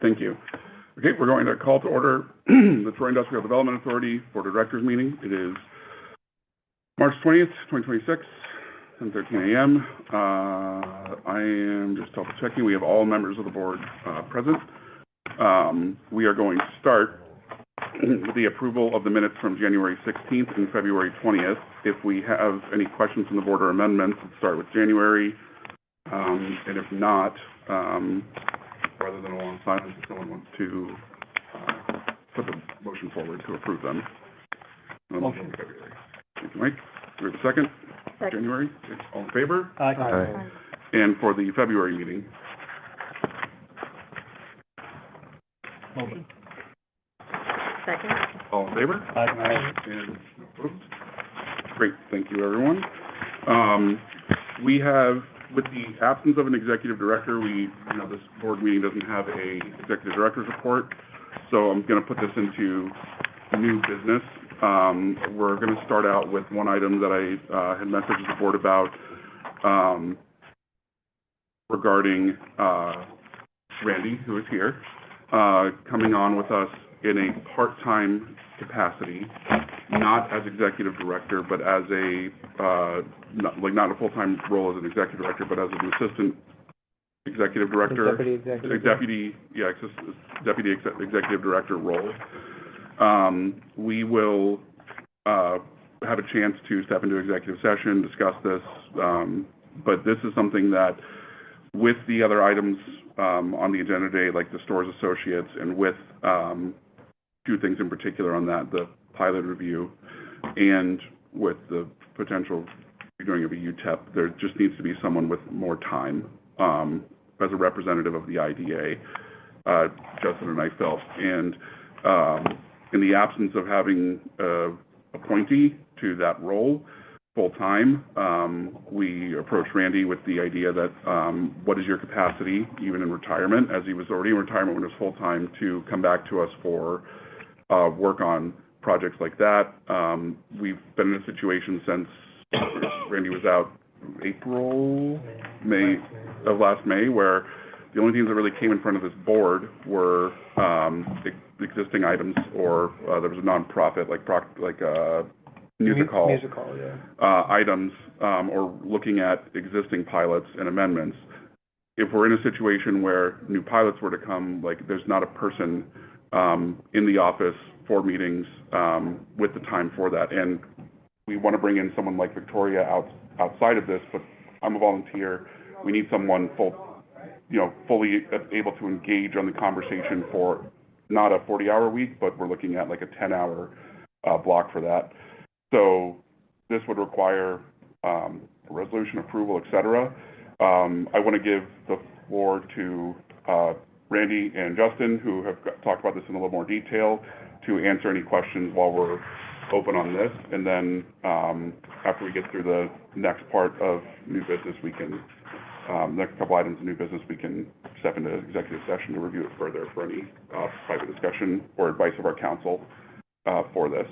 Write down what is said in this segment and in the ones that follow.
Thank you. Okay, we're going to call to order the Troy Industrial Development Authority Board of Directors meeting. It is March 20th, 2026, 10:13 a.m. I am just double checking. We have all members of the board present. We are going to start with the approval of the minutes from January 16th and February 20th. If we have any questions from the board or amendments, let's start with January. And if not, rather than a long silence, if someone wants to put the motion forward to approve them. Motion. February. Thank you, Mike. Do we have a second? January? All in favor? Aye. Aye. And for the February meeting? Motion. Second. All in favor? Aye. And opposed? Great, thank you, everyone. We have, with the absence of an executive director, this board meeting doesn't have a executive director's report, so I'm going to put this into new business. We're going to start out with one item that I had messaged the board about regarding Randy, who is here, coming on with us in a part-time capacity, not as executive director, but as not a full-time role as an executive director, but as an assistant executive director, deputy executive director role. We will have a chance to step into executive session, discuss this, but this is something that, with the other items on the agenda today, like the stores associates, and with two things in particular on that, the pilot review, and with the potential doing of a UTEP, there just needs to be someone with more time as a representative of the IDA, Justin and I felt. And in the absence of having an appointee to that role full-time, we approached Randy with the idea that what is your capacity, even in retirement, as he was already in retirement when he was full-time, to come back to us for work on projects like that. We've been in a situation since Randy was out May of last May, where the only things that really came in front of this board were existing items, or there was a nonprofit like music hall items, or looking at existing pilots and amendments. If we're in a situation where new pilots were to come, there's not a person in the office for meetings with the time for that. And we want to bring in someone like Victoria outside of this, but I'm a volunteer. We need someone fully able to engage on the conversation for not a 40-hour week, but we're looking at like a 10-hour block for that. So this would require a resolution approval, et cetera. I want to give the floor to Randy and Justin, who have talked about this in a little more detail, to answer any questions while we're open on this. And then after we get through the next part of new business, we can, next couple items of new business, we can step into executive session to review it further for any private discussion or advice of our counsel for this.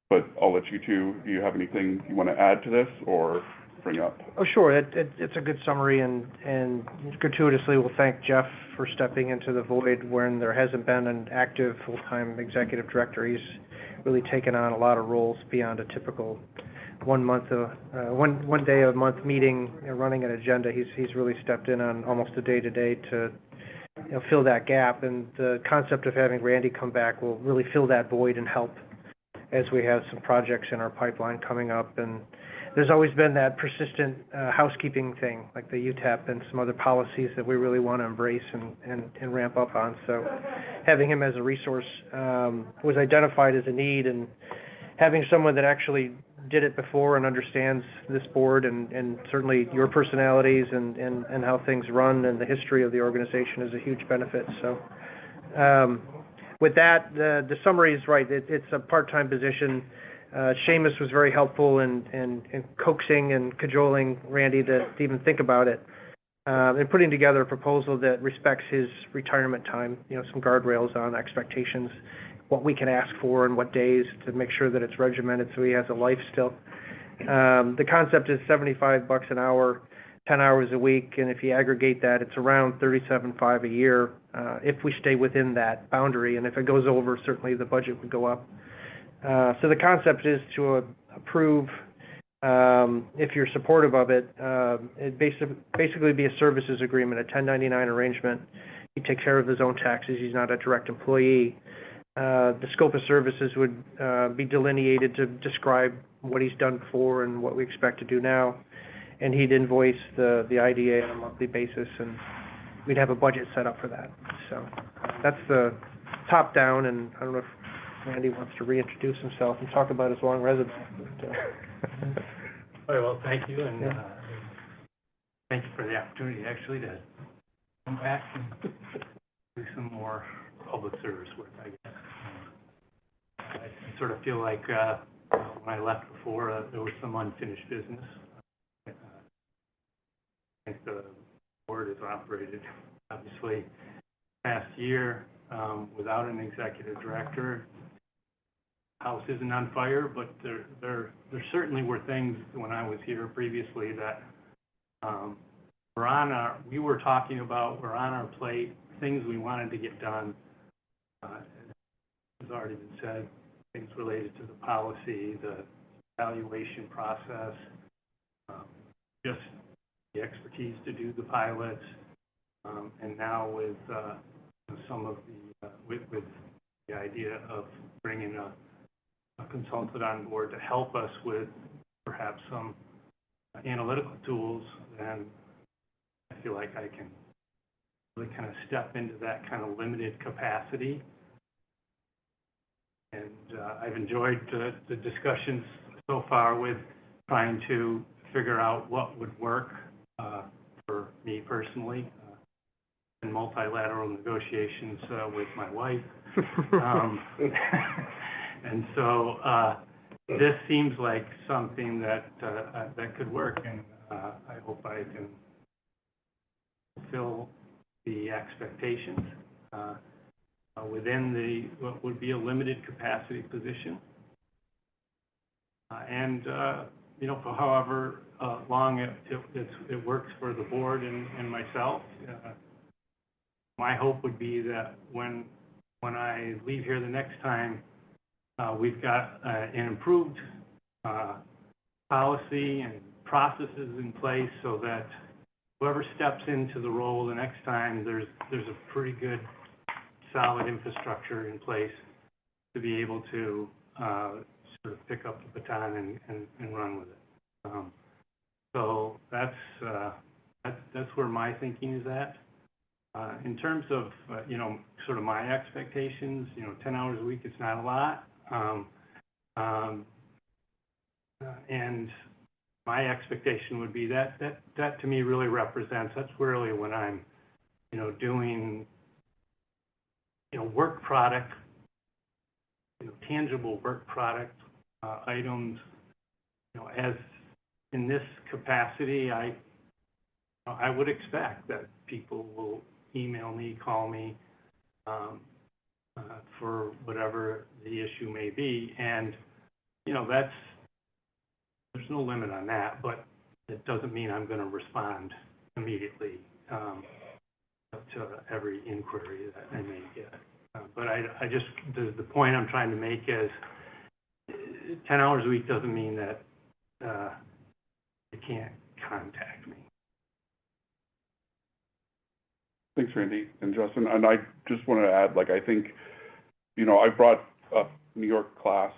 But I'll let you two, do you have anything you want to add to this or bring up? Oh, sure. It's a good summary, and gratuitously we'll thank Jeff for stepping into the void when there hasn't been an active full-time executive director. He's really taken on a lot of roles beyond a typical one day a month meeting, running an agenda. He's really stepped in on almost a day-to-day to fill that gap, and the concept of having Randy come back will really fill that void and help as we have some projects in our pipeline coming up. And there's always been that persistent housekeeping thing, like the UTEP and some other policies that we really want to embrace and ramp up on. So having him as a resource was identified as a need, and having someone that actually did it before and understands this board and certainly your personalities and how things run and the history of the organization is a huge benefit. So with that, the summary is right. It's a part-time position. Seamus was very helpful in coaxing and cajoling Randy to even think about it, and putting together a proposal that respects his retirement time, some guardrails on expectations, what we can ask for and what days, to make sure that it's regimented so he has a life still. The concept is $75 an hour. 10 hours a week, and if you aggregate that, it's around 37.5 a year, if we stay within that boundary, and if it goes over, certainly the budget would go up. So the concept is to approve, if you're supportive of it, it basically be a services agreement, a 1099 arrangement. He takes care of his own taxes. He's not a direct employee. The scope of services would be delineated to describe what he's done before and what we expect to do now. And he'd invoice the IDA on a monthly basis, and we'd have a budget set up for that. So that's the top down, and I don't know if Randy wants to reintroduce himself and talk about his long resume. But, All right, well, thank you, and Yeah. thank you for the opportunity, actually, to come back and do some more public service work, I guess. I sort of feel like when I left before, there was some unfinished business. I think the board has operated, obviously, past year without an executive director. House isn't on fire, but there certainly were things when I was here previously that we were talking about, were on our plate, things we wanted to get done. As already been said, things related to the policy, the evaluation process, just the expertise to do the pilots, and now with some of the with the idea of bringing a consultant on board to help us with perhaps some analytical tools, then I feel like I can really kind of step into that kind of limited capacity. And I've enjoyed the discussions so far with trying to figure out what would work for me personally in multilateral negotiations with my wife. And so this seems like something that could work, and I hope I can fulfill the expectations within what would be a limited capacity position. And you know, for however long it works for the board and myself. My hope would be that when I leave here the next time, we've got an improved policy and processes in place so that whoever steps into the role the next time, there's a pretty good, solid infrastructure in place to be able to sort of pick up the baton and run with it. So that's where my thinking is at. In terms of, you know, sort of my expectations, you know, 10 hours a week, it's not a lot. And my expectation would be that to me really represents, that's really when I'm, you know, doing, you know, work product, you know, tangible work product items, you know, as in this capacity, I would expect that people will email me, call me, for whatever the issue may be. And, you know, there's no limit on that, but it doesn't mean I'm going to respond immediately to every inquiry that I may get. But I just, the point I'm trying to make is 10 hours a week doesn't mean that you can't contact me. Thanks, Randy and Justin. And I just want to add, like, I think, you know, I brought up New York class.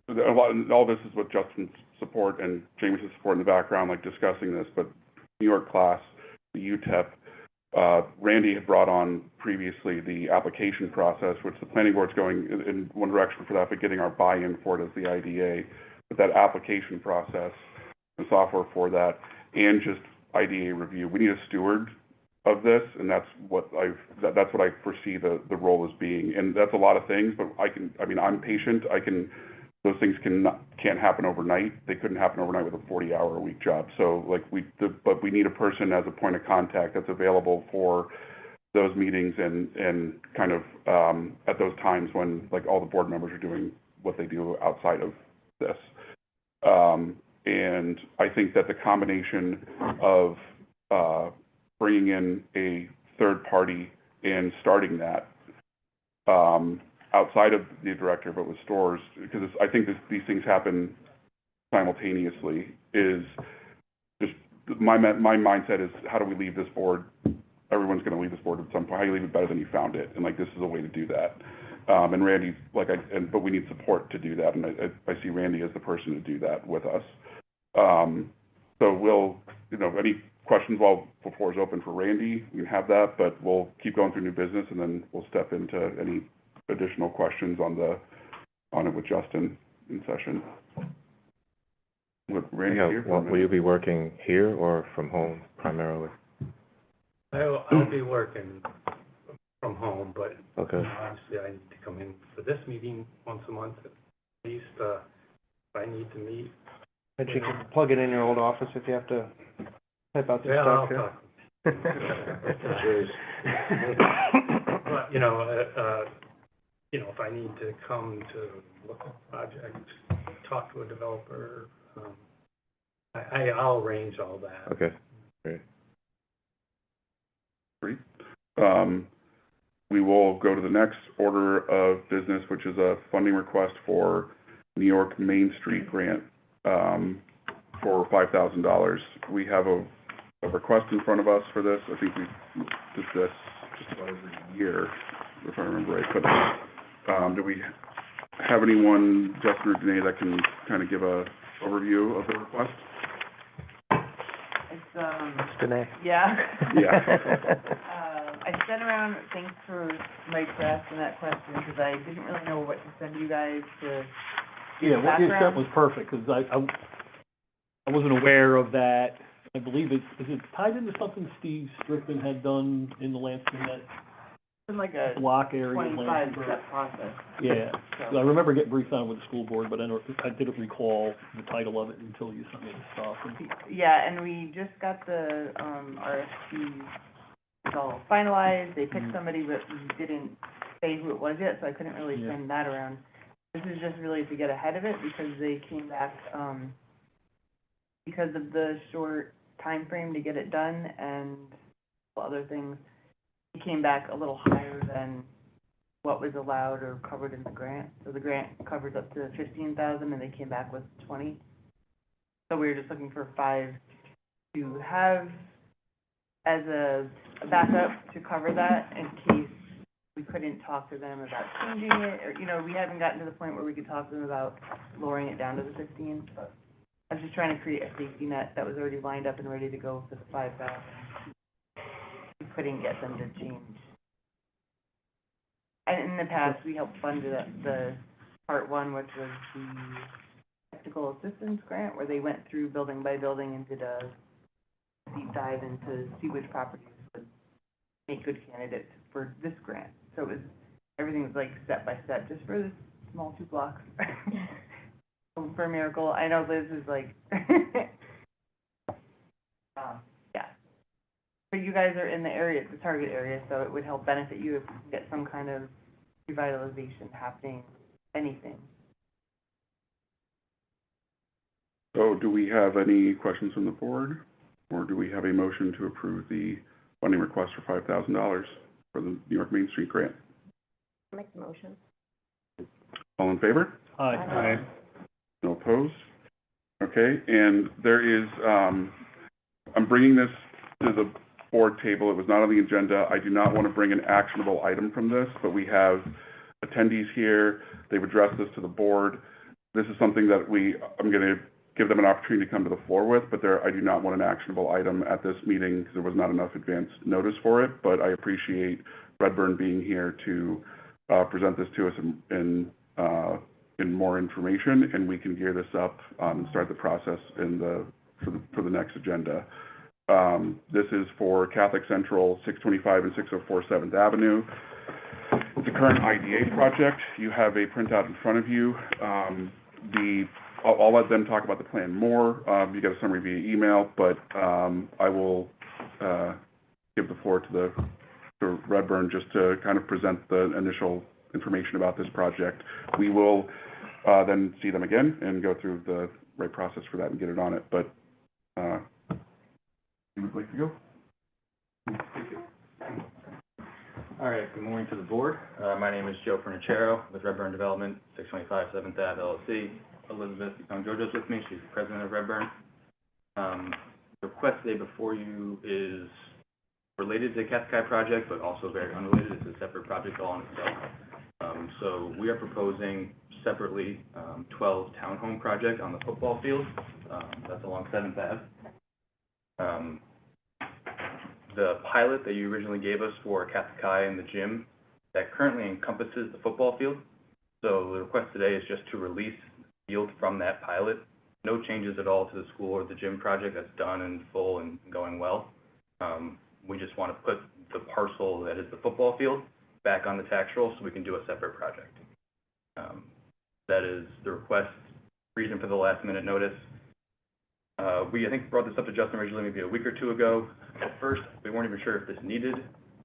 All this is with Justin's support and James's support in the background, like discussing this, but New York class, the UTEP, Randy had brought on previously the application process, which the planning board's going in one direction for that, but getting our buy-in for it as the IDA. But that application process, the software for that, and just IDA review, we need a steward of this, and that's what I foresee the role as being. And that's a lot of things, but I'm patient. Those things can't happen overnight. They couldn't happen overnight with a 40-hour-a-week job. So, like, but we need a person as a point of contact that's available for those meetings and kind of at those times when, like, all the board members are doing what they do outside of this. And I think that the combination of bringing in a third party and starting that, outside of the director, but with stores, because I think these things happen simultaneously, is just my mindset is, how do we leave this board? Everyone's going to leave this board at some point. How do you leave it better than you found it? And like, this is a way to do that. And Randy, but we need support to do that. And I see Randy as the person to do that with us. So we'll, any questions while the floor is open for Randy, we can have that, but we'll keep going through new business, and then we'll step into any additional questions on it with Justin in session. With Randy here. Will you be working here or from home primarily? I'll be working from home, but okay. Obviously I need to come in for this meeting once a month at least. If I need to meet. And you can plug it in your old office if you have to type out the Yeah, stuff. I'll talk. But, if I need to come to look at a project, talk to a developer, I'll arrange all that. Okay, great. Great. We will go to the next order of business, which is a funding request for New York Main Street grant, for $5,000. We have a request in front of us for this. I think we did this just about every year, if I remember right. But do we have anyone, Justin or Danae, that can kind of give a overview of the request? It's, Danae. yeah. Yeah. I sent around, thanks for Mike for asking that question, because I didn't really know what to send you guys to Yeah, what you sent was perfect, because I wasn't aware of that. I believe is it tied into something Steve Strickland had done in the Lansing, that in like a block area? 25-step process. Yeah, So, I remember getting briefed on it with the school board, but I didn't recall the title of it until you sent me the stuff. yeah, and we just got the RFP all finalized. They picked somebody, but we didn't say who it was yet, so I couldn't really send that around. This is just really to get ahead of it, because they came back, because of the short time frame to get it done and other things, it came back a little higher than what was allowed or covered in the grant. So the grant covers up to 15,000, and they came back with 20. So we were just looking for 5 to have as a backup to cover that in case we couldn't talk to them about changing it, or, we haven't gotten to the point where we could talk to them about lowering it down to the 15, but I was just trying to create a safety net that was already lined up and ready to go for the 5,000. We couldn't get them to change. And in the past, we helped fund the part 1, which was the technical assistance grant, where they went through building by building and did a deep dive into see which properties would make good candidates for this grant. So everything was like step by step, just for this small 2 blocks. For a miracle. I know Liz is like, yeah. But you guys are in the area, the target area, so it would help benefit you if you can get some kind of revitalization happening, anything. So do we have any questions from the board, or do we have a motion to approve the funding request for $5,000 for the New York Main Street grant? Make the motion. All in favor? Aye. Aye. No opposed? Okay, and there is, I'm bringing this to the board table. It was not on the agenda. I do not want to bring an actionable item from this, but we have attendees here. They've addressed this to the board. This is something that I'm going to give them an opportunity to come to the floor with, but I do not want an actionable item at this meeting because there was not enough advance notice for it, but I appreciate Redburn being here to present this to us in more information, and we can gear this up and start the process for the next agenda. This is for Catholic Central, 625 and 604 7th Avenue. It's a current IDA project. You have a printout in front of you. I'll let them talk about the plan more. You get a summary via email, but I will give the floor to Redburn just to kind of present the initial information about this project. We will then see them again and go through the right process for that and get it on it. But you would like to go? All right, good morning to the board. My name is Joe Pernicero with Redburn Development, 625 7th Ave LLC. Elizabeth Young-Jojo's with me, she's the president of Redburn. The request today before you is related to the Cascade project, but also very unrelated. It's a separate project all in itself. So we are proposing separately 12 townhome project on the football field. That's along 7th Ave. The pilot that you originally gave us for Cascade and the gym, that currently encompasses the football field. So the request today is just to release the field from that pilot. No changes at all to the school or the gym project. That's done in full and going well. We just want to put the parcel that is the football field back on the tax roll so we can do a separate project. That is the request, reason for the last minute notice. We, I think, brought this up to Justin originally maybe a week or two ago. At first, we weren't even sure if this needed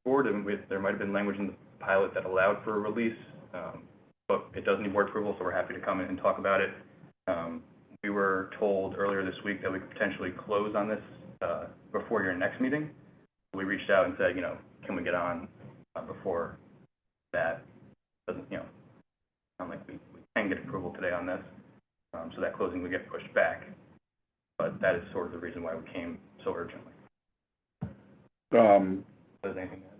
board, and there might have been language in the pilot that allowed for a release, but it does need board approval, so we're happy to come in and talk about it. We were told earlier this week that we could potentially close on this before your next meeting. We reached out and said, you know, can we get on before that? Doesn't, you know, sound like we can get approval today on this, so that closing would get pushed back. But that is sort of the reason why we came so urgently. Does anything add?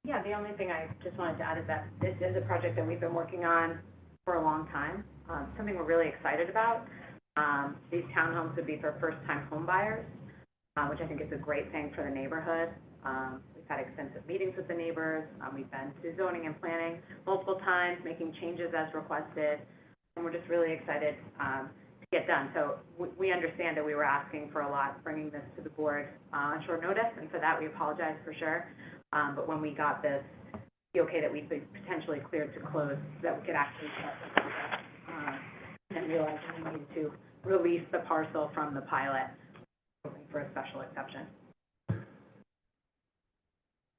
Yeah, the only thing I just wanted to add is that this is a project that we've been working on for a long time, something we're really excited about. These townhomes would be for first-time home buyers, which I think is a great thing for the neighborhood. We've had extensive meetings with the neighbors. We've been to zoning and planning multiple times, making changes as requested, and we're just really excited to get done. So we understand that we were asking for a lot, bringing this to the board on short notice, and for that we apologize for sure. But when we got this, the okay that we'd be potentially cleared to close, that we could actually start the process, and realize we needed to release the parcel from the pilot for a special exception.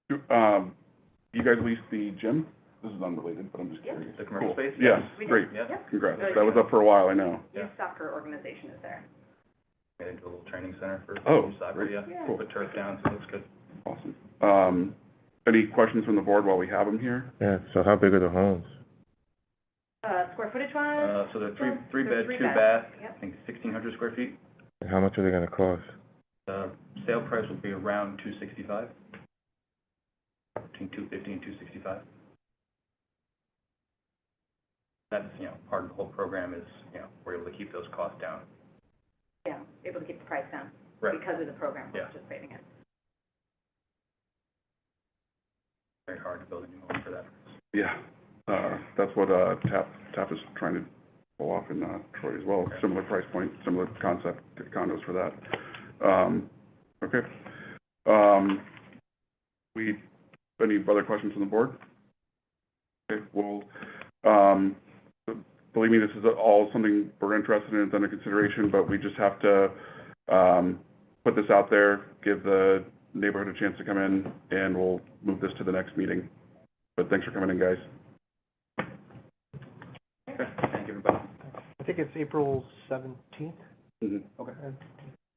You guys leased the gym? This is unrelated, but I'm just curious. The commercial space? Yes, We did. great. Yeah. Congrats. That was up for a while, I know. Youth soccer organization is there. Made into a little training center for soccer, great. yeah. Cool. Put turf down, so it looks good. Awesome. Any questions from the board while we have them here? Yeah, so how big are the homes? Square footage wise? So they're three bed, three two beds. bath, Yep. I think 1,600 square feet. And how much are they gonna cost? The sale price will be around $265, between $250 and $265. That's, you know, part of the whole program is, you know, we're able to keep those costs down. Yeah, able to keep the price down. Right. Because of the program we're Yeah. participating in. Very hard to build a new home for that. Yeah, that's what TAP is trying to pull off in Troy as well. Similar price point, similar concept to condos for that. Okay. Any other questions from the board? Okay, well, believe me, this is all something we're interested in, it's under consideration, but we just have to put this out there, give the neighborhood a chance to come in, and we'll move this to the next meeting. But thanks for coming in, guys. Okay, thank you, everybody. I think it's April 17th. Mm-hmm. Okay.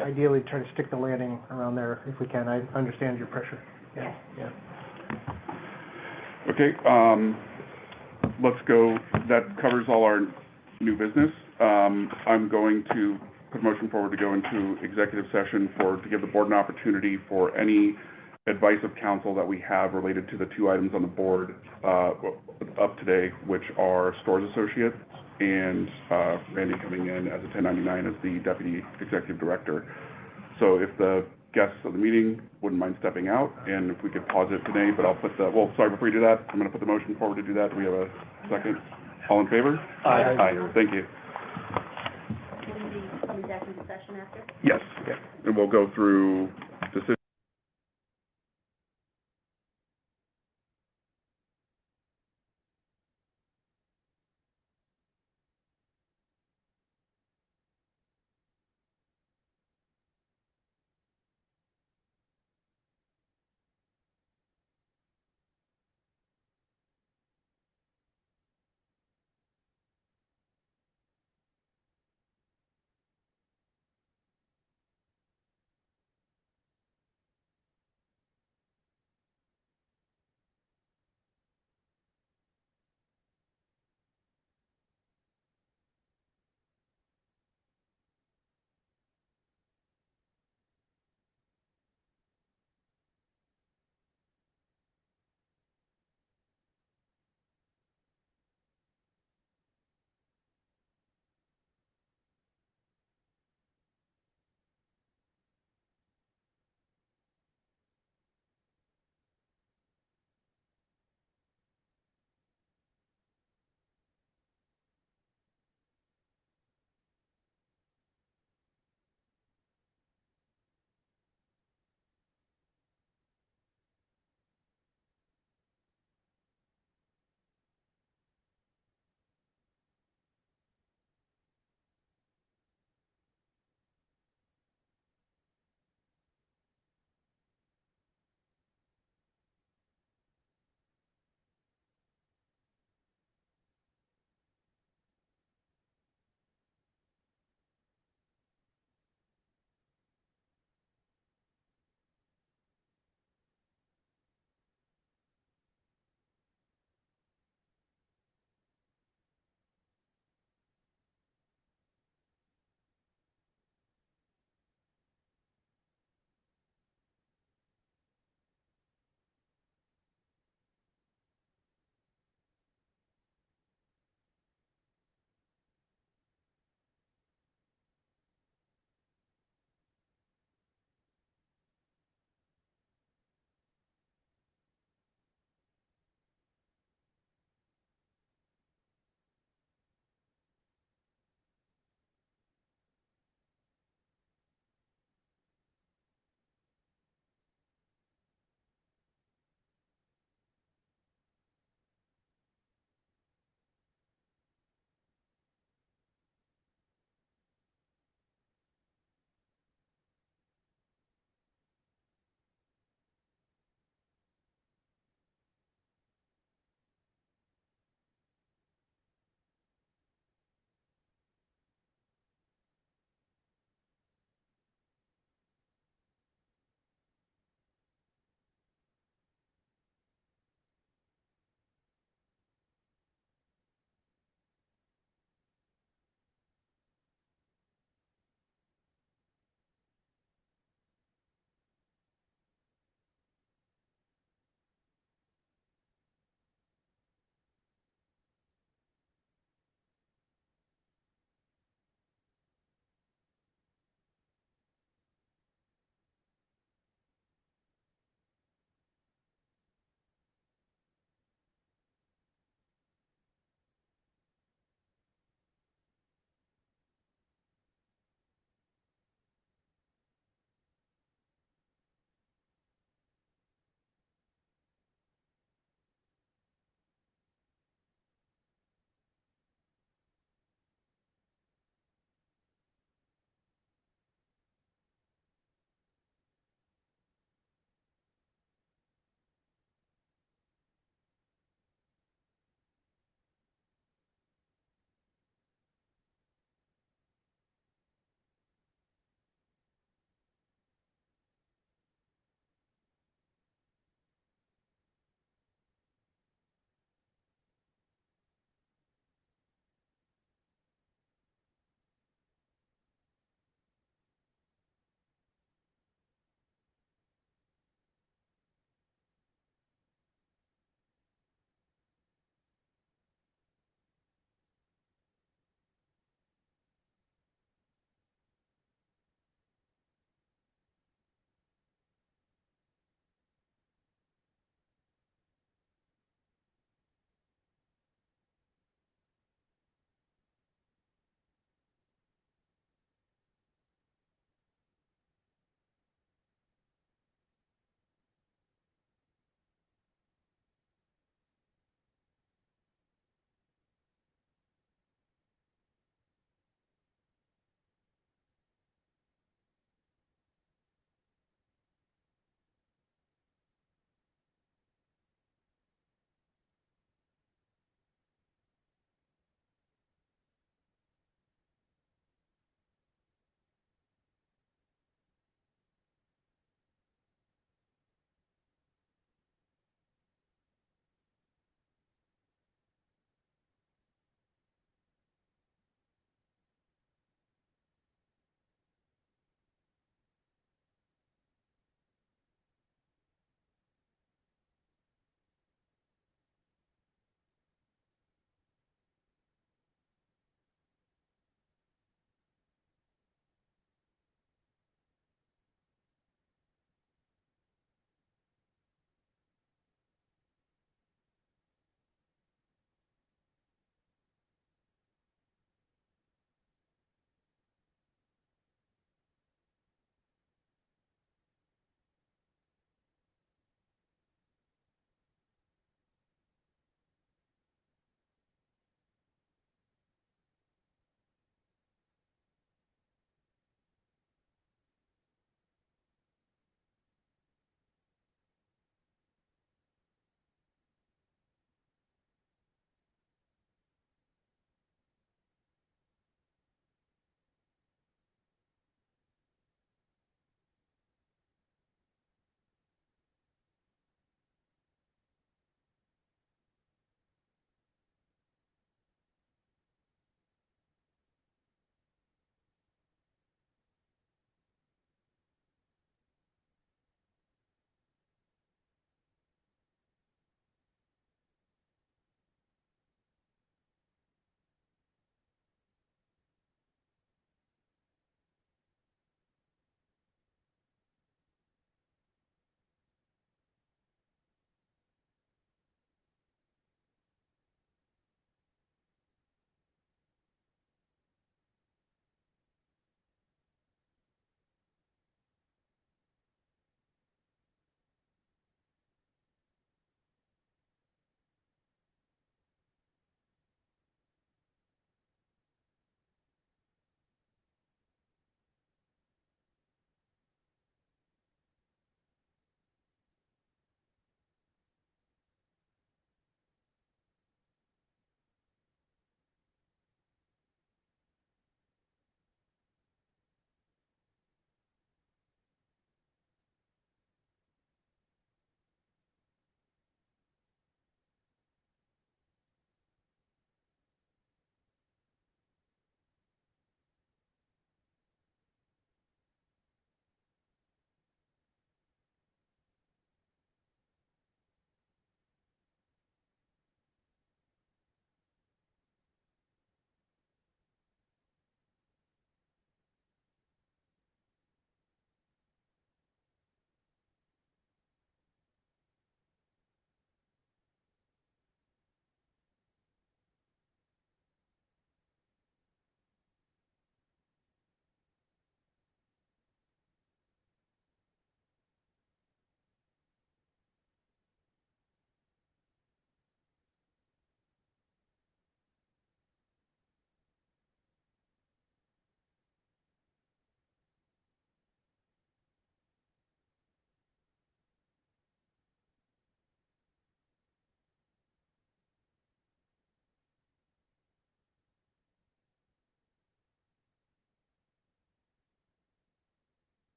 Ideally, try to stick the landing around there if we can. I understand your pressure. Yes. Yeah. Okay, let's go, that covers all our new business. I'm going to put a motion forward to go into executive session to give the board an opportunity for any advice of counsel that we have related to the two items on the board up today, which are stores associates and Randy coming in as a 1099 as the deputy executive director. So if the guests of the meeting wouldn't mind stepping out, and if we could pause it today, but I'll put sorry, before you do that, I'm going to put the motion forward to do that. Do we have a second? All in favor? Aye. Aye, thank you. Will you be coming back into session after? Yes, and we'll go through decision.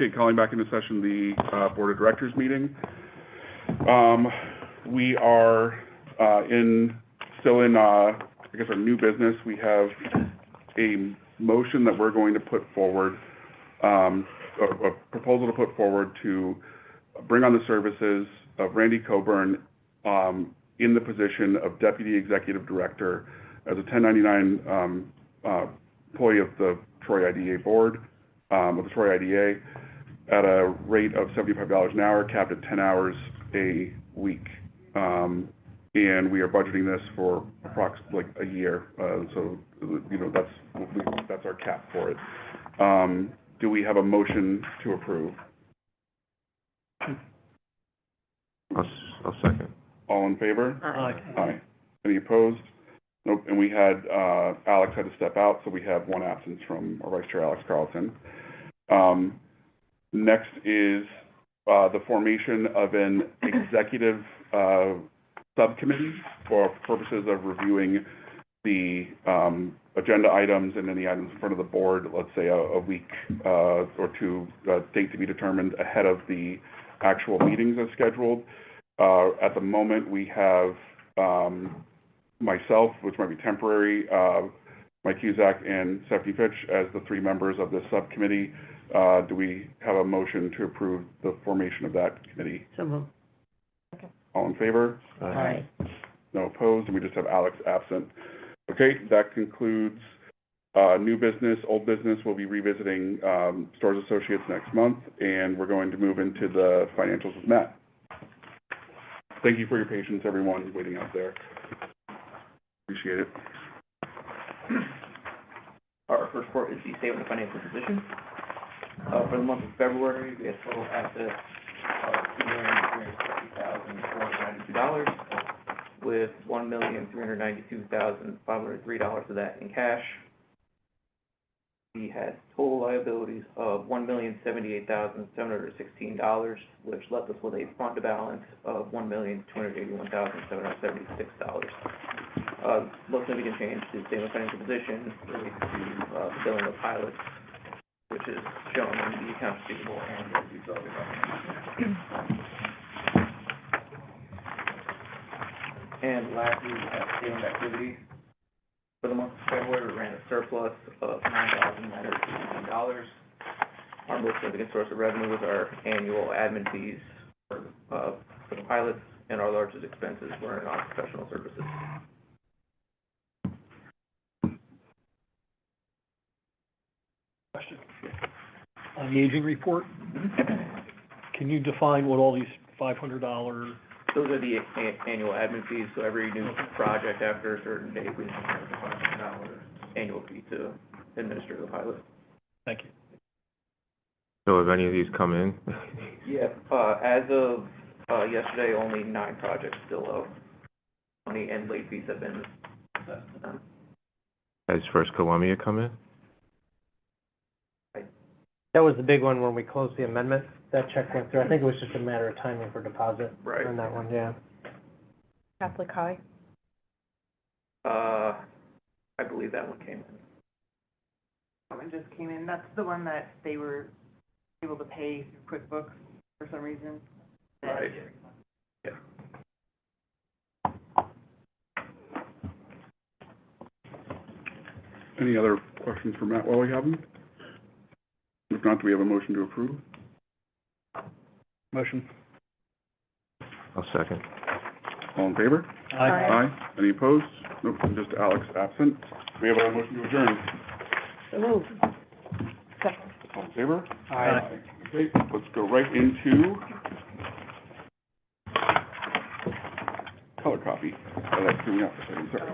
Okay, calling back into session the Board of Directors meeting. We are still in, I guess, our new business. We have a motion that we're going to put forward, a proposal to put forward to bring on the services of Randy Coburn in the position of Deputy Executive Director as a 1099 employee of the Troy IDA Board, of the Troy IDA, at a rate of $75 an hour, capped at 10 hours a week. And we are budgeting this for approximately a year. So, you know, that's our cap for it. Do we have a motion to approve? I'll second. All in favor? Aye. Aye. Any opposed? Nope. And we had, Alex had to step out, so we have one absence from our Vice Chair, Alex Carlson. Next is the formation of an executive subcommittee for purposes of reviewing the agenda items and any items in front of the board, let's say a week or two, date to be determined ahead of the actual meetings as scheduled. At the moment, we have myself, which might be temporary, Mike Cusack, and Stephanie Fitch as the three members of this subcommittee. Do we have a motion to approve the formation of that committee? So moved. All in favor? Aye. No opposed, and we just have Alex absent. Okay, that concludes new business. Old business, we'll be revisiting Stores Associates next month, and we're going to move into the financials with Matt. Thank you for your patience, everyone waiting out there. Appreciate it. Our first report is the statement of financial position. For the month of February, we had total assets of $2,360,492, with $1,392,503 of that in cash. We had total liabilities of $1,078,716, which left us with a fund balance of $1,281,776. Most significant change to the statement of financial position relates to the billing of pilots, which is shown in the accounts receivable and the utility revenue. And lastly, we have statement of activity. For the month of February, we ran a surplus of $9,916. Our most significant source of revenue was our annual admin fees for the pilots, and our largest expenses were in our professional services. Question. On the aging report, can you define what all these $500? Those are the annual admin fees, so every new project after a certain date, we have a $500 annual fee to administer the pilot. Thank you. So have any of these come in? Yeah, as of yesterday, only 9 projects still owe money, and late fees have been assessed to them. Has First Columbia come in? That was the big one when we closed the amendment. That check went through. I think it was just a matter of timing for deposit. Right. On that one, yeah. Catholic High? I believe that one came in. That one just came in. That's the one that they were able to pay through QuickBooks for some reason. Right. Yeah. Any other questions for Matt while we have him? If not, do we have a motion to approve? Motion. I'll second. All in favor? Aye. Any opposed? Nope, just Alex absent. We have a motion to adjourn. So moved. All in favor? Aye. Okay, let's go right into color copy. Oh, that threw me off for a second, sorry.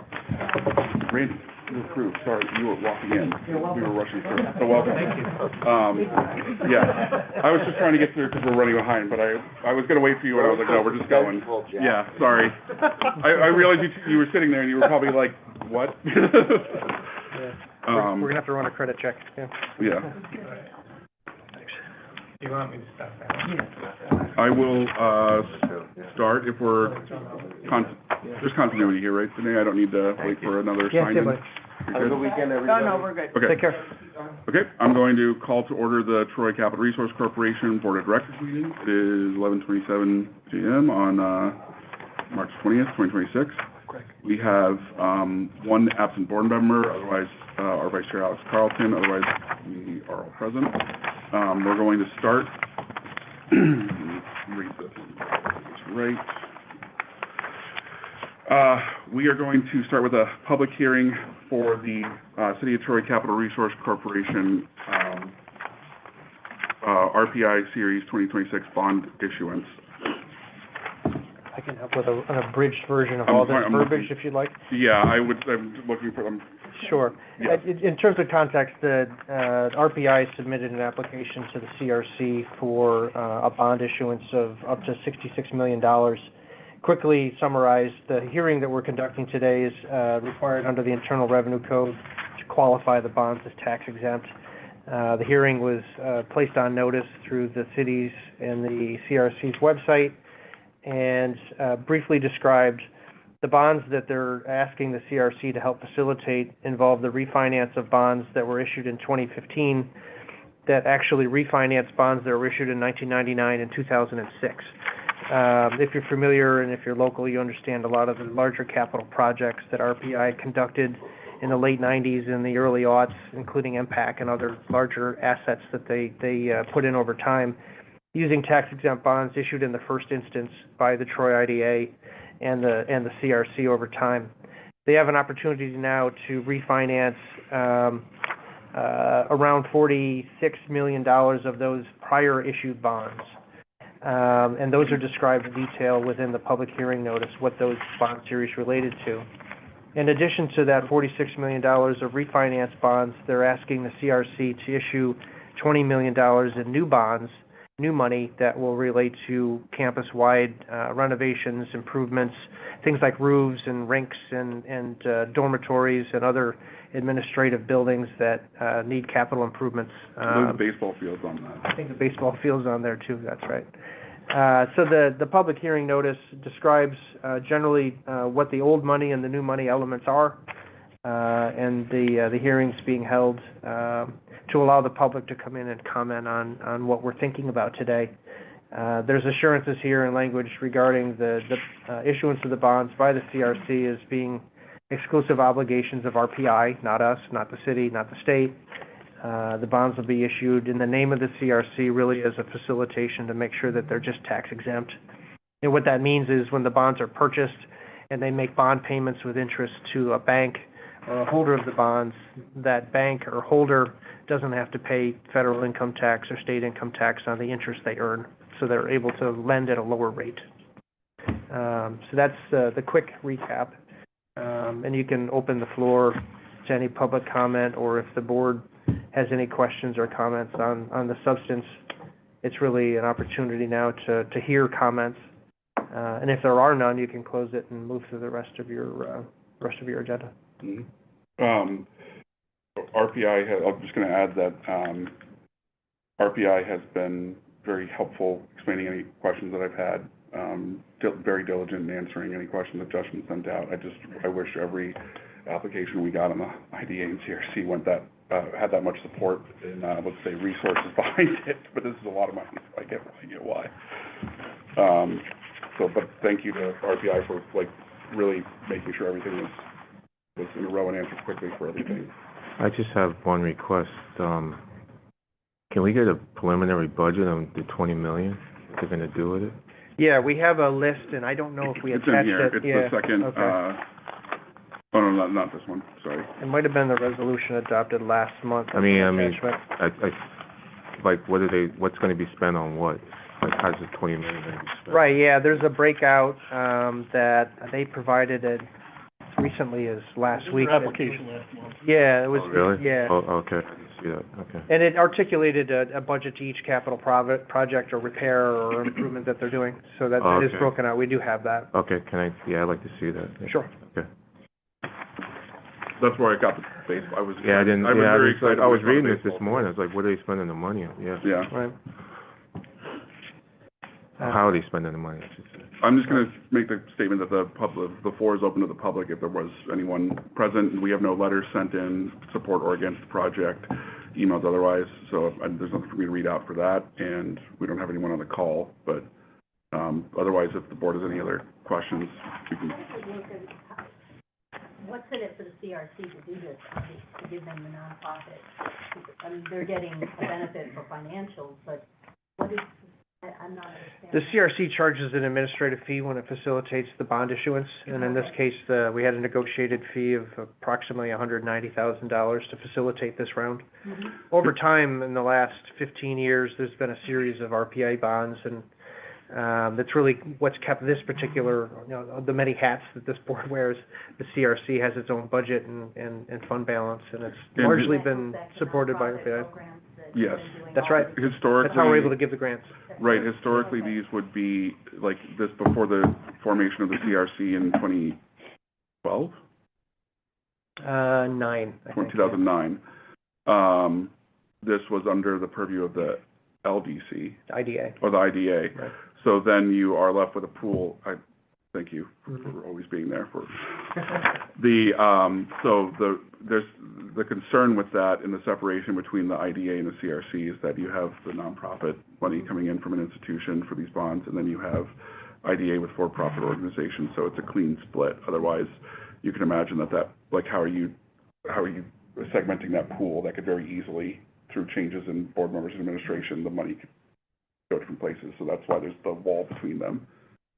Randy, you approved, sorry, you were walking in. We were rushing through. So welcome. Thank you. Yeah, I was just trying to get through because we're running behind, but I was gonna wait for you and I was like, no, we're just going. Yeah, sorry. I realized you were sitting there and you were probably like, what? We're gonna have to run a credit check, yeah. Yeah. Do you want me to stop that? I will, start if we're, there's continuity here, right, Danae? I don't need to wait for another Yeah, sign in? buddy. Have a good weekend, everybody. No, we're good. Okay. Take care. Okay, I'm going to call to order the Troy Capital Resource Corporation Board of Directors meeting. It is 11:27 p.m. on March 20th, 2026. We have one absent board member, otherwise our Vice Chair Alex Carlton, otherwise we are all present. We're going to start, read this right. We are going to start with a public hearing for the City of Troy Capital Resource Corporation RPI Series 2026 bond issuance. I can help with an abridged version of all this verbiage if you'd like. Yeah, I'm looking for them. Sure. Yes. In terms of context, the RPI submitted an application to the CRC for a bond issuance of up to $66 million. Quickly summarized, the hearing that we're conducting today is required under the Internal Revenue Code to qualify the bonds as tax exempt. The hearing was placed on notice through the city's and the CRC's website and briefly described the bonds that they're asking the CRC to help facilitate involve the refinance of bonds that were issued in 2015 that actually refinance bonds that were issued in 1999 and 2006. If you're familiar and if you're local, you understand a lot of the larger capital projects that RPI conducted in the late 90s and the early aughts, including MPAC and other larger assets that they put in over time, using tax-exempt bonds issued in the first instance by the Troy IDA and the CRC over time. They have an opportunity now to refinance around $46 million of those prior issued bonds. And those are described in detail within the public hearing notice, what those bond series related to. In addition to that $46 million of refinance bonds, they're asking the CRC to issue $20 million in new bonds, new money that will relate to campus-wide renovations, improvements, things like roofs and rinks and dormitories and other administrative buildings that need capital improvements. The baseball field's on that. I think the baseball field's on there too, that's right. So the public hearing notice describes generally what the old money and the new money elements are, and the hearing's being held to allow the public to come in and comment on what we're thinking about today. There's assurances here in language regarding the issuance of the bonds by the CRC as being exclusive obligations of RPI, not us, not the city, not the state. The bonds will be issued in the name of the CRC really as a facilitation to make sure that they're just tax exempt. And what that means is when the bonds are purchased and they make bond payments with interest to a bank or a holder of the bonds, that bank or holder doesn't have to pay federal income tax or state income tax on the interest they earn, so they're able to lend at a lower rate. So that's the quick recap. And you can open the floor to any public comment, or if the board has any questions or comments on the substance, it's really an opportunity now to hear comments. And if there are none, you can close it and move to the rest of your agenda. Mm-hmm. RPI I'm just going to add that RPI has been very helpful explaining any questions that I've had. Very diligent in answering any questions that Justin sent out. I wish every application we got on the IDA and CRC had that much support and let's say resources behind it. But this is a lot of money, so I get why. But thank you to RPI for really making sure everything was in a row and answered quickly for everything. I just have one request. Can we get a preliminary budget on the $20 million? What they're going to do with it? Yeah, we have a list, and I don't know if we attached it. It's in here. It's the second. Okay. Oh no, not this one. Sorry. It might have been the resolution adopted last month. I mean, what's going to be spent on what? How's the $20 million going to be spent? Right. Yeah. There's a breakout that they provided as recently as last week. Your application last month. Yeah, it was. Oh, really? Yeah. Oh, okay. I didn't see that. Okay. And it articulated a budget to each capital project or repair or improvement that they're doing. So that it is broken out. We do have that. Okay. I'd like to see that. Sure. Okay. That's where I got the base. I was very excited. I was reading this this morning. I was like, what are they spending the money on? Yeah. Yeah. Right. How are they spending the money, I should say? I'm just gonna make the statement that the floor is open to the public if there was anyone present. We have no letters sent in, support or against the project, emails otherwise, so there's nothing for me to read out for that, and we don't have anyone on the call, but, otherwise, if the board has any other questions, we can. What's in it for the CRC to do this, to give them the nonprofit? I mean, they're getting a benefit for financials, but what is, I'm not understanding. The CRC charges an administrative fee when it facilitates the bond issuance, and in this case, we had a negotiated fee of approximately $190,000 to facilitate this round. Mm-hmm. Over time, in the last 15 years, there's been a series of RPI bonds, and that's really what's kept this particular, the many hats that this board wears. The CRC has its own budget and fund balance, and it's largely been supported by RPI. Yes. That's right. Historically. That's how we're able to give the grants. Right, historically, these would be, like, this before the formation of the CRC in 2012? 2009. This was under the purview of the LDC. IDA. Or the IDA. Right. So then you are left with a pool. Thank you for always being there for there's the concern with that in the separation between the IDA and the CRC is that you have the nonprofit money coming in from an institution for these bonds, and then you have IDA with for-profit organizations, so it's a clean split. Otherwise, you can imagine that like, how are you segmenting that pool? That could very easily, through changes in board members and administration, the money could go different places. So that's why there's the wall between them,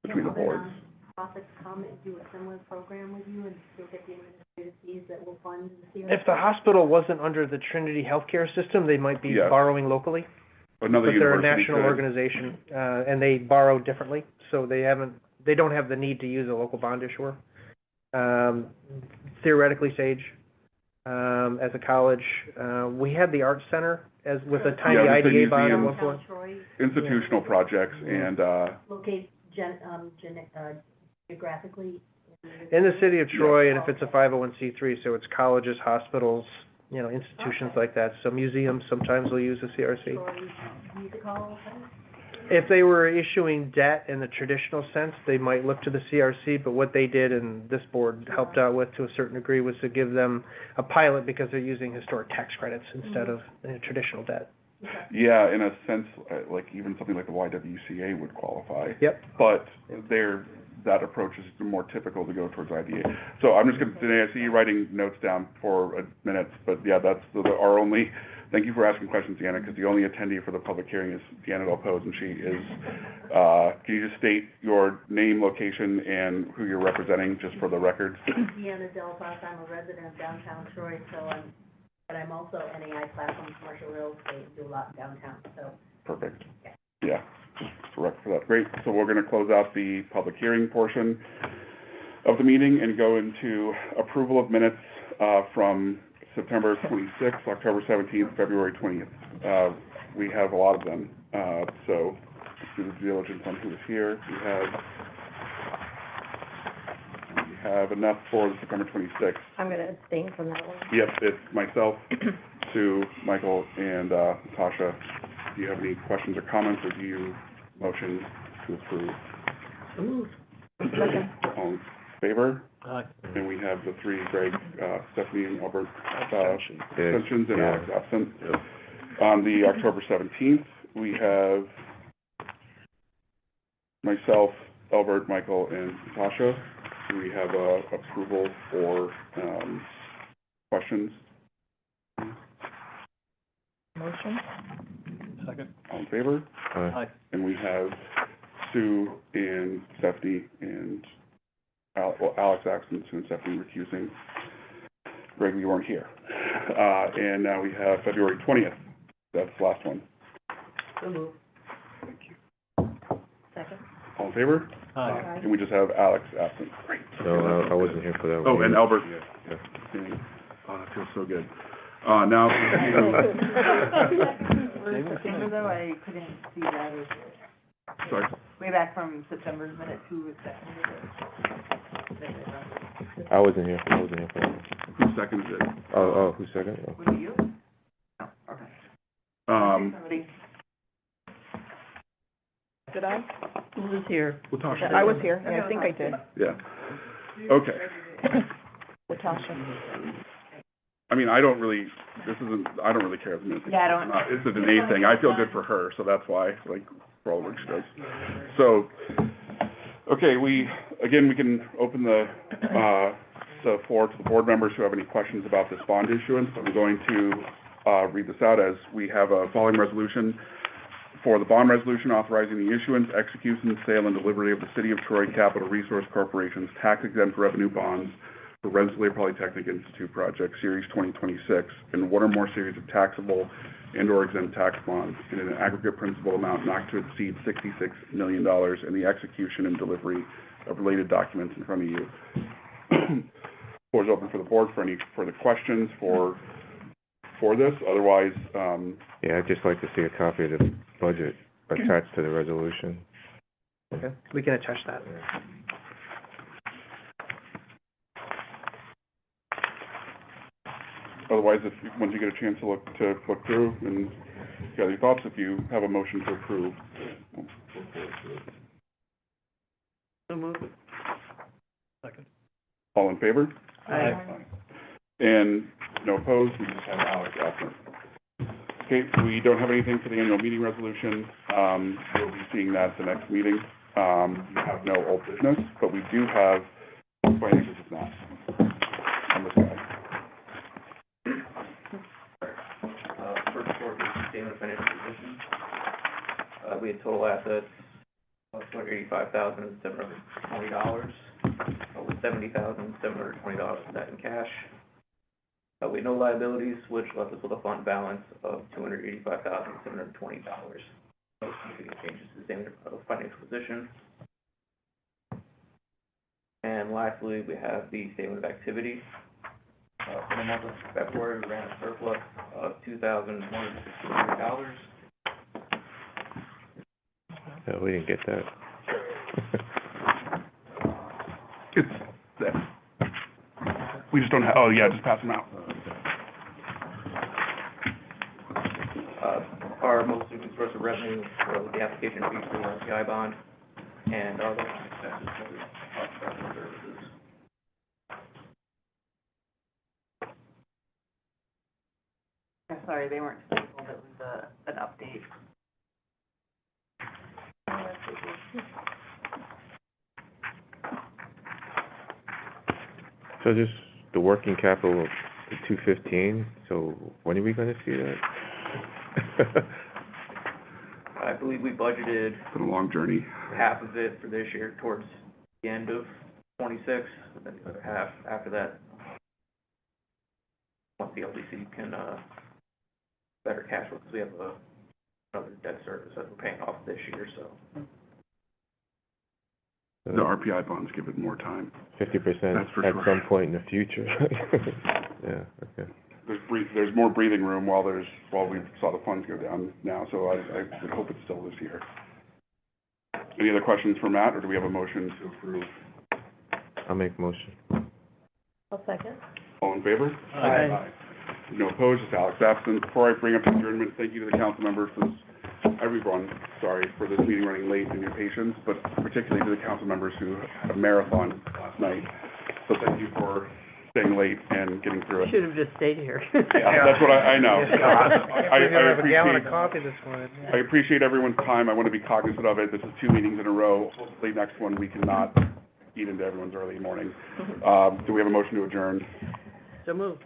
between the boards. Profits come and do a similar program with you and still get the administrative fees that will fund the CRC? If the hospital wasn't under the Trinity Healthcare system, they might be borrowing locally. Another but they're a university national organization, and they borrow differently, so they don't have the need to use a local bond issuer. Theoretically, Sage, as a college, we had the Arts Center with a tiny IDA bond at one point. Institutional projects and, locate geographically? In the city of Troy, and if it's a 501c3, so it's colleges, hospitals, institutions like that. So museums sometimes will use the CRC. Music hall? If they were issuing debt in the traditional sense, they might look to the CRC, but what they did, and this board helped out with to a certain degree, was to give them a pilot because they're using historic tax credits instead of traditional debt. Yeah, in a sense, like even something like the YWCA would qualify. Yep. But that approach is more typical to go towards IDA. So I'm just I see you writing notes down for a minute, but yeah, that's our only, thank you for asking questions, Deanna, because the only attendee for the public hearing is Deanna Del Pose, and she is, can you just state your name, location, and who you're representing, just for the record? Deanna Del Pose, I'm a resident of downtown Troy, but I'm also NAI platform commercial real estate, do a lot downtown, so. Perfect. Yeah, just for record for that. Great. So we're going to close out the public hearing portion of the meeting and go into approval of minutes from September 26th, October 17th, February 20th. We have a lot of them, so let's do the due diligence on who is here. We have enough for the September 26th. I'm going to abstain from that one. Yep, it's myself, Sue, Michael, and Natasha. Do you have any questions or comments, or do you motion to approve? Ooh. All in favor? Aye. And we have the three, Greg, Stephanie, and Albert, abstentions, and Alex absent. Yep. On the October 17th, we have myself, Albert, Michael, and Natasha. Do we have approval for questions? Motion? Second. All in favor? Aye. And we have Sue and Stephanie and Alex absent, Sue and Stephanie recusing. Greg, you weren't here. And now we have February 20th. That's the last one. So move. Thank you. Second? All in favor? Aye. And we just have Alex absent. Great. No, I wasn't here for that one. Oh, and Albert. Yeah. Oh, that feels so good. Now, For September though, I couldn't see that sorry. way back from September's minutes, who seconded it? I wasn't here for that one. Who seconded it? Oh, who seconded it? Was it you? No, okay. Somebody. I did I? Who was here? Latasha. I was here, yeah, I think I did. Yeah. Okay. Latasha. I mean, I don't really care if the minutes. Yeah, I don't- It's a Danae thing. I feel good for her, so that's why, like, for all the work she does. So, okay, we can open the floor to the board members who have any questions about this bond issuance. I'm going to read this out as we have a following resolution for the bond resolution authorizing the issuance, execution, sale, and delivery of the City of Troy Capital Resource Corporation's tax-exempt revenue bonds for Rensselaer Polytechnic Institute project, Series 2026, and one or more series of taxable and/or exempt tax bonds in an aggregate principal amount not to exceed $66 million, and the execution and delivery of related documents in front of you. Floor is open for the board for any further questions for this. Otherwise, Yeah, I'd just like to see a copy of the budget attached to the resolution. Okay, we can attach that. otherwise, once you get a chance to look through and gather your thoughts, if you have a motion to approve. So moved. Second. All in favor? Aye. And no opposed, we just have Alex absent. Okay, we don't have anything for the annual meeting resolution. You'll be seeing that at the next meeting. We have no old business, but we do have financials of that on this guy. First report is statement of financial position. We had total assets of $285,720, with $70,720 of that in cash. We had no liabilities, which left us with a fund balance of $285,720. No significant changes to the statement of financial position. And lastly, we have the statement of activity. For the month of February, we ran a surplus of $2,163. No, we didn't get that. It's that. We just don't have, oh yeah, just pass them out. Our most significant source of revenue was the application fee for the RPI bond and our local expenses for professional services. I'm sorry, they weren't stapled, it was an update. So just the working capital of the 215, so when are we gonna see that? I believe we budgeted It's been a long journey. half of it for this year towards the end of 26, and then the other half after that. Once the LDC can, better cash flow, because we have another debt service that we're paying off this year, so. The RPI bonds give it more time. 50% That's for at sure. some point in the future. Yeah, okay. There's more breathing room while we saw the funds go down now, so I would hope it's still this year. Any other questions for Matt, or do we have a motion to approve? I'll make motion. I'll second. All in favor? Aye. No opposed, just Alex absent. Before I bring up the adjournment, thank you to the council members, everyone, sorry, for this meeting running late and your patience, but particularly to the council members who had a marathon last night. So thank you for staying late and getting through it. Should have just stayed here. Yeah, that's what I know. We're gonna have a gallon of appreciate, coffee this morning. I appreciate everyone's time. I want to be cognizant of it. This is 2 meetings in a row. Hopefully next one we cannot eat into everyone's early morning. Do we have a motion to adjourn? So moved.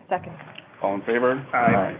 Second. All in favor? Aye.